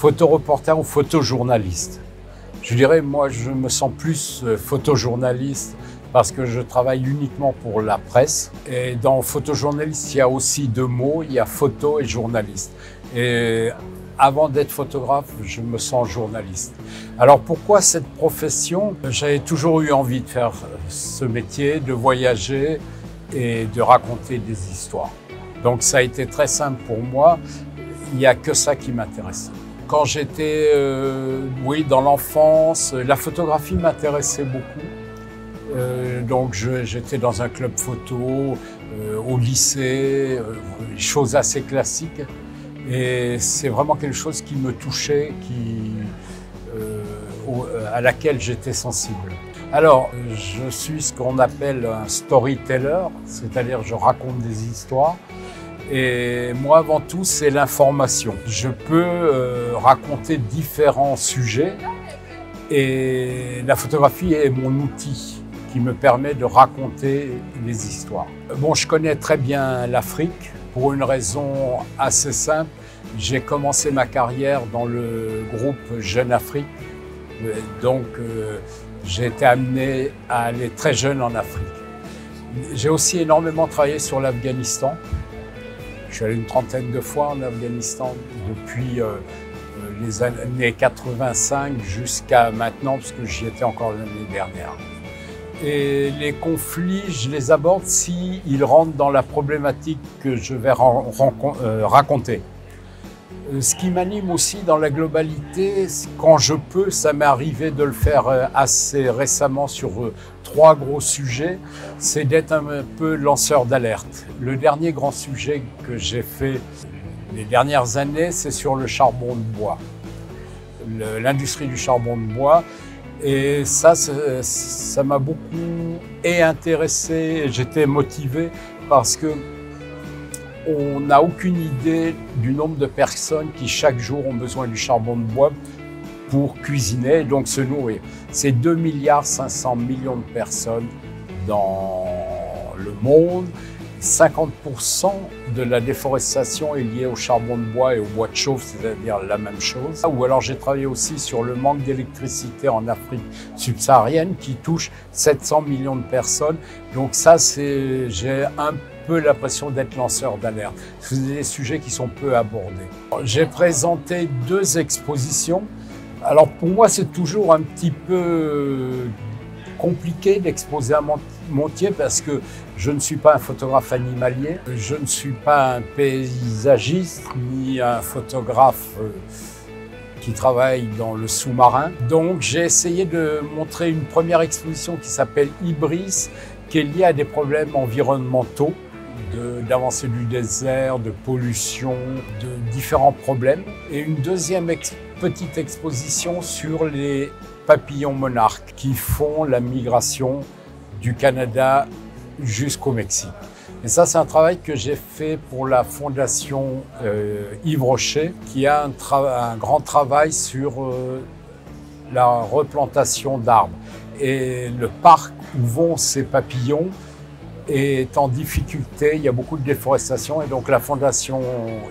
Photoreporter ou photojournaliste. Je dirais, moi, je me sens plus photojournaliste parce que je travaille uniquement pour la presse. Et dans photojournaliste, il y a aussi deux mots, il y a photo et journaliste. Et avant d'être photographe, je me sens journaliste. Alors pourquoi cette profession? J'avais toujours eu envie de faire ce métier, de voyager et de raconter des histoires. Donc ça a été très simple pour moi, il n'y a que ça qui m'intéresse. Quand j'étais dans l'enfance, la photographie m'intéressait beaucoup. Donc j'étais dans un club photo, au lycée, chose assez classique. Et c'est vraiment quelque chose qui me touchait, à laquelle j'étais sensible. Alors, je suis ce qu'on appelle un storyteller, c'est-à-dire je raconte des histoires. Et moi, avant tout, c'est l'information. Je peux raconter différents sujets et la photographie est mon outil qui me permet de raconter les histoires. Bon, je connais très bien l'Afrique pour une raison assez simple. J'ai commencé ma carrière dans le groupe Jeune Afrique, donc j'ai été amené à aller très jeune en Afrique. J'ai aussi énormément travaillé sur l'Afghanistan. Je suis allé une trentaine de fois en Afghanistan depuis les années 85 jusqu'à maintenant, parce que j'y étais encore l'année dernière. Et les conflits, je les aborde s'ils rentrent dans la problématique que je vais raconter. Ce qui m'anime aussi dans la globalité, quand je peux, ça m'est arrivé de le faire assez récemment sur trois gros sujets, c'est d'être un peu lanceur d'alerte. Le dernier grand sujet que j'ai fait les dernières années, c'est sur le charbon de bois, l'industrie du charbon de bois. Et ça m'a beaucoup intéressé, j'étais motivé parce que on n'a aucune idée du nombre de personnes qui chaque jour ont besoin du charbon de bois pour cuisiner et donc se nourrir. C'est 2,5 milliards de personnes dans le monde. 50% de la déforestation est liée au charbon de bois et au bois de chauffe, c'est-à-dire la même chose. Ou alors j'ai travaillé aussi sur le manque d'électricité en Afrique subsaharienne qui touche 700 millions de personnes. Donc ça, j'ai un peu l'impression d'être lanceur d'alerte. C'est des sujets qui sont peu abordés. J'ai présenté 2 expositions. Alors pour moi, c'est toujours un petit peu compliqué d'exposer un métier parce que je ne suis pas un photographe animalier, je ne suis pas un paysagiste ni un photographe qui travaille dans le sous-marin. Donc j'ai essayé de montrer une première exposition qui s'appelle Ibris, qui est liée à des problèmes environnementaux, d'avancée du désert, de pollution, de différents problèmes. Et une deuxième petite exposition sur les papillons monarques qui font la migration du Canada jusqu'au Mexique. Et ça, c'est un travail que j'ai fait pour la fondation Yves Rocher, qui a un grand travail sur la replantation d'arbres. Et le parc où vont ces papillons est en difficulté, il y a beaucoup de déforestation et donc la fondation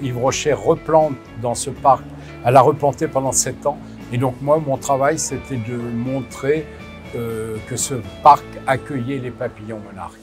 Yves Rocher replante dans ce parc. Elle a replanté pendant 7 ans et donc moi, mon travail, c'était de montrer que ce parc accueillait les papillons monarques.